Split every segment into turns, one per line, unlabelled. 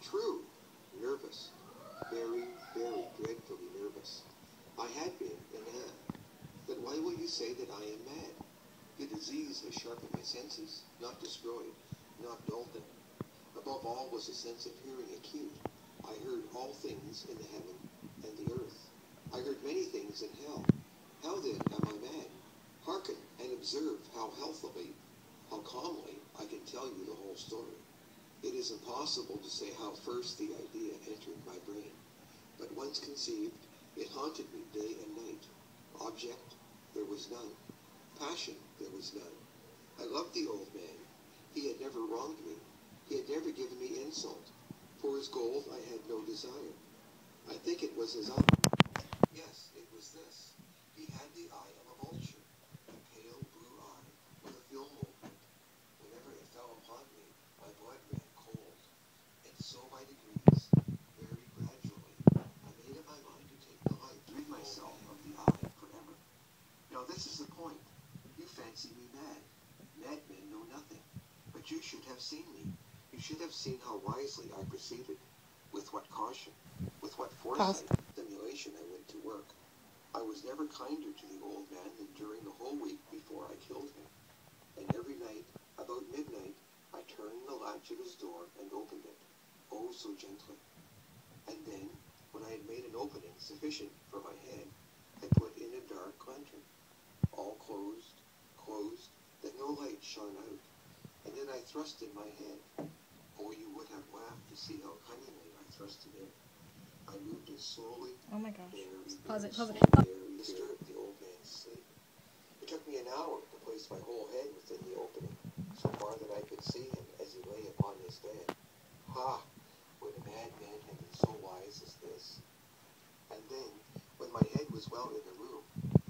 True. Nervous. Very, very dreadfully nervous. I had been and am. But why will you say that I am mad? The disease has sharpened my senses, not destroyed, not dulled them. Above all was a sense of hearing acute. I heard all things in the heaven and the earth. I heard many things in hell. How then am I mad? Hearken and observe how healthily, how calmly I can tell you the whole story. It is impossible to say how first the idea entered my brain. But once conceived, it haunted me day and night. Object, there was none. Passion, there was none. I loved the old man. He had never wronged me. He had never given me insult. For his gold I had no desire. I think it was his eye. Yes, it was this. He had the eye of a vulture, a pale blue eye with a film movement. Whenever it fell upon me, my blood ran cold. And so by degrees, very gradually, I made up my mind to take the life, rid myself of the eye forever. Now this is the point. You fancy me mad. Madmen know nothing. But you should have seen me. You should have seen how wisely I proceeded, with what caution, with what foresight, simulation I went to work. I was never kinder to the old man than during the whole week before I killed him. And every night, about midnight, I turned the latch of his door and opened it, oh so gently. And then, when I had made an opening sufficient for my head, I put in a dark lantern, all closed, that no light shone out. And then I thrust in my head. Oh, you would have laughed to see how cunningly I thrust it in. I moved it slowly.
Oh my gosh.
Pause it. Disturbed the old man's sleep. It took me an hour to place my whole head within the opening, so far that I could see him as he lay upon his bed. Ha! Would a madman have been so wise as this? And then, when my head was well in the room,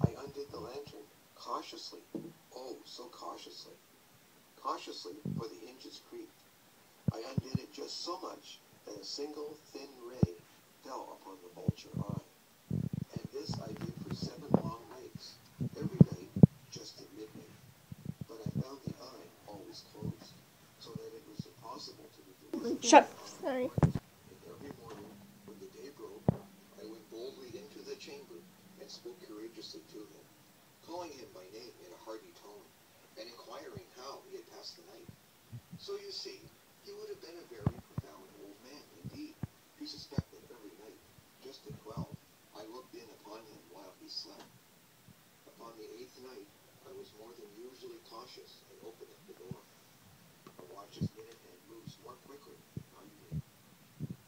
I undid the lantern, cautiously, oh, so cautiously. Cautiously, for the hinges creaked. I undid it just so much that a single thin ray fell upon the vulture eye. And this I did for 7 long nights, every night, just at midnight. But I found the eye always closed, so that it was impossible to be
Shut. Sorry.
And every morning, when the day broke, I went boldly into the chamber and spoke courageously to him, calling him by name in a hearty tone, and inquiring how he had passed the night. So you see, he would have been a very profound old man indeed, to suspect that every night, just at 12, I looked in upon him while he slept. Upon the 8th night, I was more than usually cautious and opened the door. A watch's minute hand moves more quickly than I did.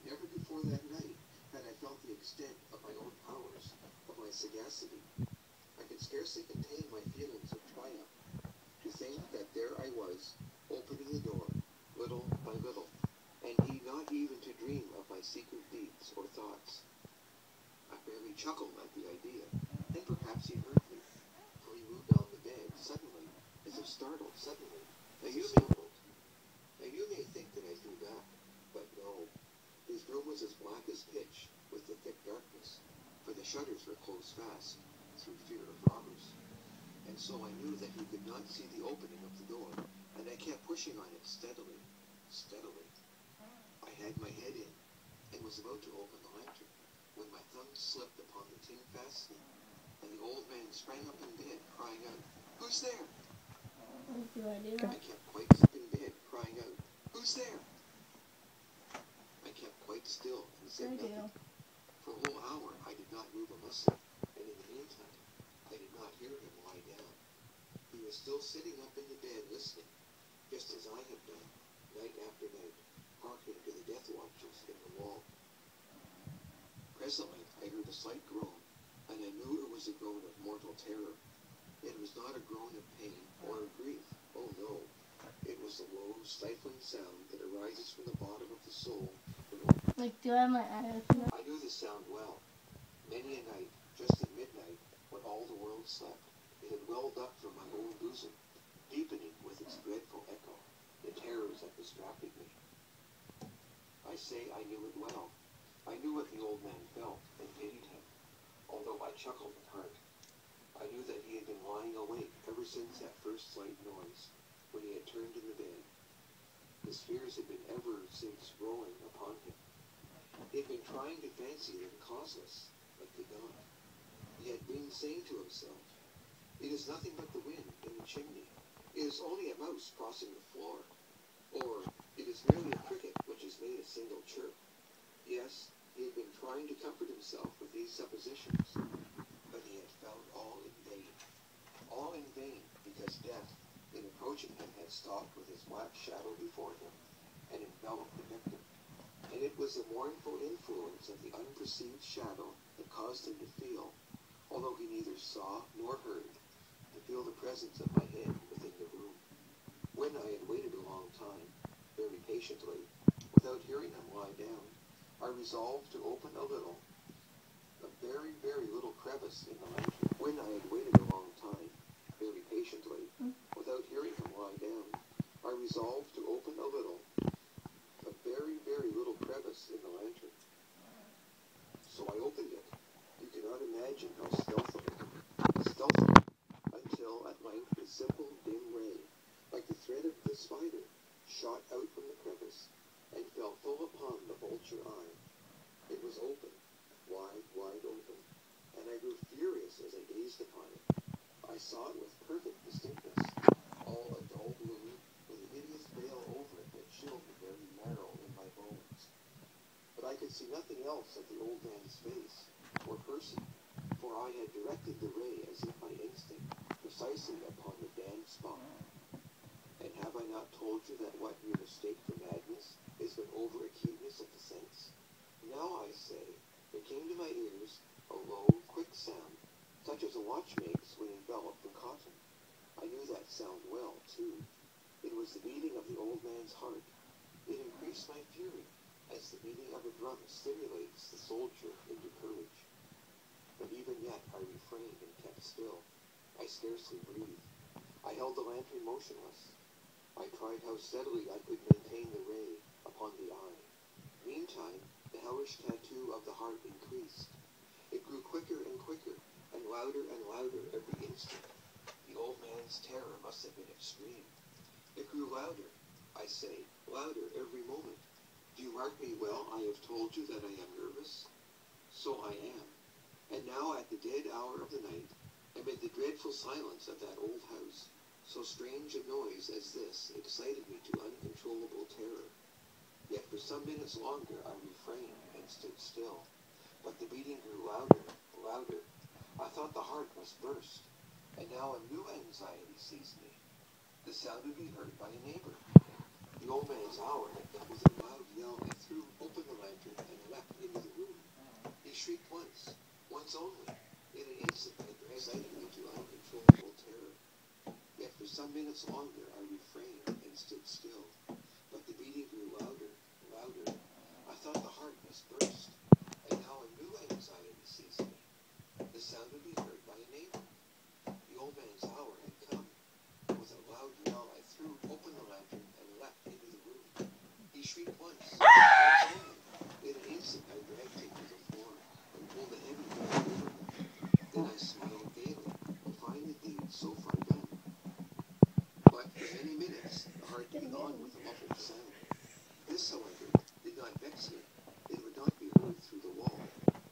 Never before that night had I felt the extent of my own powers, of my sagacity. I could scarcely contain my feelings of triumph. To think that there I was, opening the door, little by little, and he not even to dream of my secret deeds or thoughts. I fairly chuckled at the idea, and perhaps he heard me, for he moved on the bed suddenly, as if startled suddenly. Now you may think that I threw back, but no. His room was as black as pitch, with the thick darkness, for the shutters were closed fast, through fear of robbers. And so I knew that he could not see the opening of the door, and I kept pushing on it steadily. I had my head in, and was about to open the lantern, when my thumb slipped upon the tin fastening, and the old man sprang up in bed, crying out, "Who's there?" I kept quite in bed, crying out, "Who's there?" I kept quite still and said nothing. For a whole hour I did not move a muscle, and in the meantime I did not hear him lie down. He was still sitting up in the bed listening, just as I had done, night after night, hearkening to the death watches in the wall. Presently I heard a slight groan, and I knew it was a groan of mortal terror. It was not a groan of pain or of grief. Oh no. It was the low, stifling sound that arises from the bottom of the soul.
Like, do I have my eye open?
I knew this sound well. Many a night, just at midnight, when all the world slept, it had welled up from my own bosom, deepening with its dreadful echo the terrors that distracted me. I say I knew it well. I knew what the old man felt, and pitied him, although I chuckled at heart. I knew that he had been lying awake ever since that first slight noise, when he had turned in the bed. The his fears had been ever since growing upon him. He had been trying to fancy them causeless, but could not. He had been saying to himself, "It is nothing but the wind in the chimney. It is only a mouse crossing the floor. Or it is merely a cricket which has made a single chirp." Yes, he had been trying to comfort himself with these suppositions, but he had found all in vain. All in vain, because death, in approaching him, had stalked with his black shadow before him, and enveloped the victim. And it was the mournful influence of the unperceived shadow that caused him to feel, although he neither saw nor heard, to feel the presence of my head within the room. When I had waited a long time, very patiently, without hearing him lie down, I resolved to open a very, very little crevice in the lantern. When I had waited a long time, very patiently, without hearing him lie down, I resolved to open a very, very little crevice in the lantern. So I opened it. You cannot imagine how stealthily, until at length a simple dim ray, like the thread of the spider, shot out from the crevice, and fell full upon the vulture eye. It was open, wide, wide open, and I grew furious as I gazed upon it. I saw it with perfect distinctness, all a dull blue, with a hideous veil over it that chilled the very marrow in my bones. But I could see nothing else of the old man's face, or person, for I had directed the ray as if by instinct, precisely upon the damned spot. And have I not told you that what you mistake for madness is but over-acuteness of the sense? Now I say, there came to my ears a low, quick sound, such as a watch makes when enveloped in cotton. I knew that sound well, too. It was the beating of the old man's heart. It increased my fury, as the beating of a drum stimulates the soldier into courage. But even yet I refrained and kept still. I scarcely breathed. I held the lantern motionless. I tried how steadily I could maintain the ray upon the eye. Meantime, the hellish tattoo of the heart increased. It grew quicker and quicker, and louder every instant. The old man's terror must have been extreme. It grew louder, I say, louder every moment. Do you mark me well? I have told you that I am nervous. So I am. And now at the dead hour of the night, amid the dreadful silence of that old house, so strange a noise as this excited me to uncontrollable terror. Yet for some minutes longer I refrained and stood still. But the beating grew louder, louder. I thought the heart must burst. And now a new anxiety seized me. The sound would be heard by a neighbor. The old man's hour had come. With a loud yell, I threw open the lantern and leapt into the room. He shrieked once only. In an instant, I excited me to uncontrollable terror. Yet for some minutes longer I refrained and stood still. But the beating grew louder, louder. I thought the heart must burst. And now a new anxiety seized me. The sound would be heard by a neighbor. The old man's hour had come. With a loud yell, I threw open the lantern and leapt into the room. He shrieked once only. In an instant, I dragged him to the floor and pulled a heavy bed over him. Then I smiled gaily to find the deed so far done. But for many minutes, the heart beat on with a muffled sound. This, however, did not vex me. It would not be heard through the wall.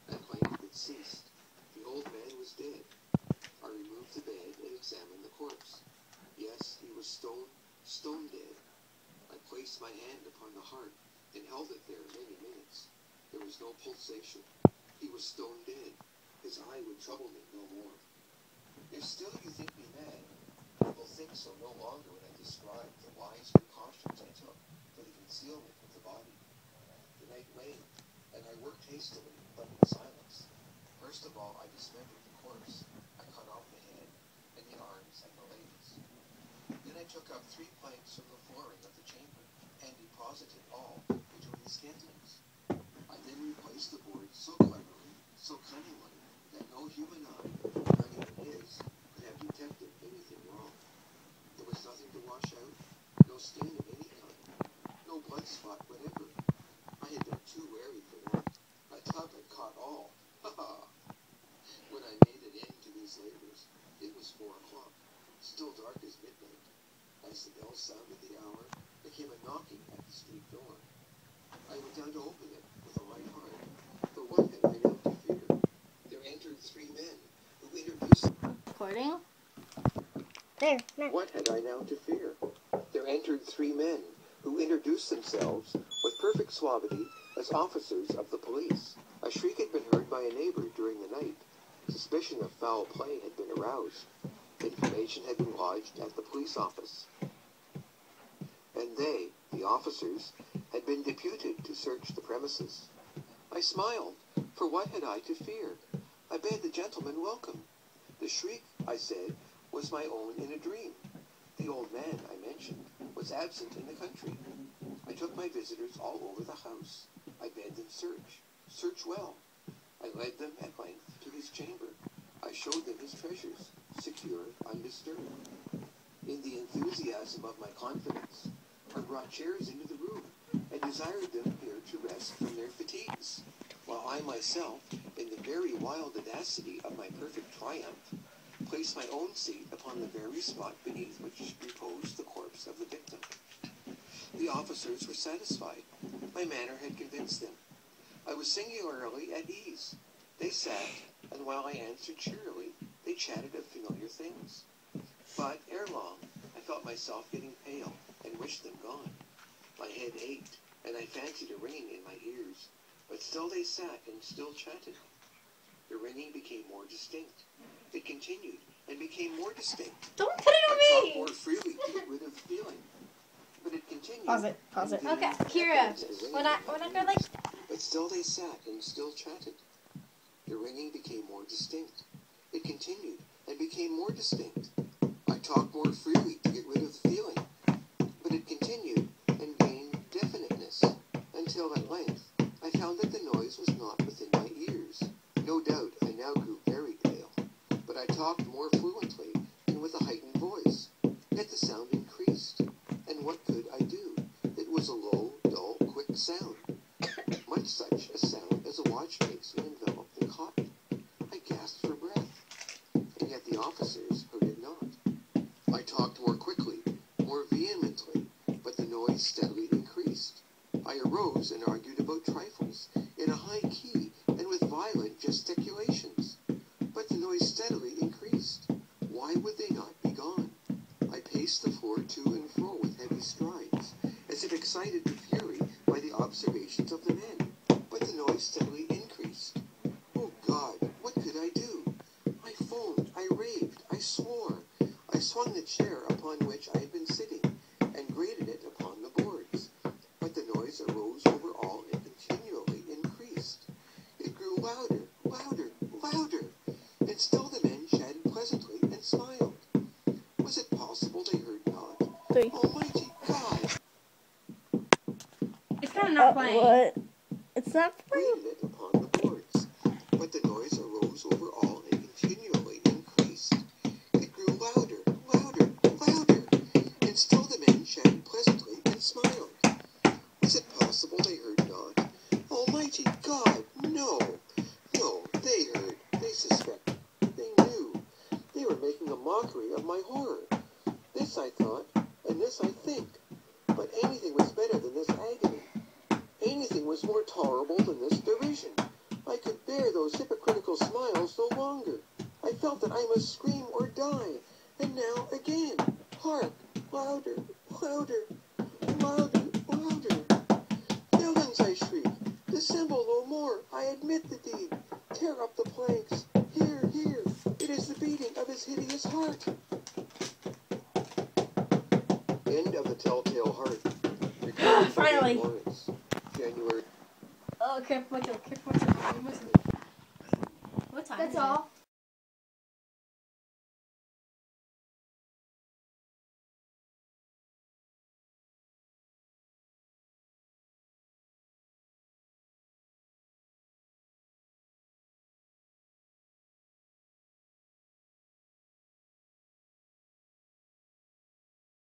At length it ceased. The old man was dead. I removed the bed and examined the corpse. Yes, he was stone dead. I placed my hand upon the heart and held it there many minutes. There was no pulsation. He was stone dead. His eye would trouble me no more. If still you think me mad, you will think so no longer when I describe the wise precautions I took for the concealment of the body. The night waned, and I worked hastily, but in silence. First of all, I dismembered the corpse. I cut off the head, and the arms, and the legs. Then I took up 3 planks from the flooring of the chamber, and deposited all between the scantlings. I then replaced the boards so cleverly, so cunningly, that no human eye, not even his, could have detected anything wrong. There was nothing to wash out, no stain of any kind, no blood spot whatever. I had been too wary for that. I thought I'd caught all. Ha ha! When I made an end to these labors, it was 4 o'clock, still dark as midnight. As the bell sounded the hour, the came a knocking at the street door. I went down to open it with a light heart. For what had I now to fear? There entered three men who introduced...
Recording?
There, now.
What had I now to fear? There entered three men who introduced themselves with perfect suavity as officers of the police. A shriek had been heard by a neighbor during the night. Suspicion of foul play had been aroused. Information had been lodged at the police office. And they, the officers, had been deputed to search the premises. I smiled, for what had I to fear? I bade the gentleman welcome. The shriek, I said, was my own in a dream. The old man, I mentioned, was absent in the country. I took my visitors all over the house. I bade them search well. I led them at length to his chamber. I showed them his treasures, secure, undisturbed. In the enthusiasm of my confidence, I brought chairs into the room and desired them here to rest from their fatigues, while I myself, in the very wild audacity of my perfect triumph, placed my own seat upon the very spot beneath which reposed the corpse of the victim. The officers were satisfied. My manner had convinced them. I was singularly at ease. They sat, and while I answered cheerily, they chatted of familiar things. But ere long, I felt myself getting pale and wished them gone. My head ached, and I fancied a ringing in my ears. But still they sat and still chatted. The ringing became more distinct. It continued and became more distinct.
Don't put it
I
on
talked
me!
more freely to get rid of the feeling. But it continued.
Pause it.
Okay, Kira, when I go like...
But still they sat and still chatted. The ringing became more distinct. It continued and became more distinct. I talked more freely to get rid of the feeling. But it continued and gained definiteness, until at length I found that the noise was not within my ears. No doubt I now grew very pale, but I talked more fluently and with a heightened voice. Yet the sound increased, and what could I do? It was a low, dull, quick sound, much such a sound as a watch makes when enveloped in cotton. I gasped for breath, and yet the officers heard it not. I talked more quickly, more vehemently, but the noise steadily increased. I arose and argued about trifles, in a high key and with violent gesticulations. But the noise steadily increased. Why would they not be gone? I paced the floor to and fro with heavy strides, as if excited to fury by the observations of the men. But the noise steadily increased. Oh God, what could I do? I foamed, I raved, I swore. I swung the chair upon which I had been sitting, and grated it upon the boards. But the noise arose over all and continually increased. It grew louder, louder, louder, and still the men chatted pleasantly and smiled. Was it possible they heard not?
3.
Almighty God!
It's kind of not playing.
What? It's not playing.
Grated it upon the boards. But the noise arose over all and continually increased. It grew louder, louder, louder, and still the men chatted pleasantly and smiled. Was it possible they heard not? Almighty God, no! No, they heard, they suspected, they knew. They were making a mockery of my horror. This I thought, and this I think. But anything was better than this agony. Anything was more tolerable than this derision. I could bear those hypocritical smiles no longer. I felt that I must scream or die. And now again. Hark! Louder, louder, louder, louder. Villains, I shriek. Dissemble no more. I admit the deed. Tear up the planks. Here, here. It is the beating of his hideous heart. End of The Telltale Heart.
Finally.
Lawrence. January.
Oh, careful, careful. What time?
That's
is it?
all.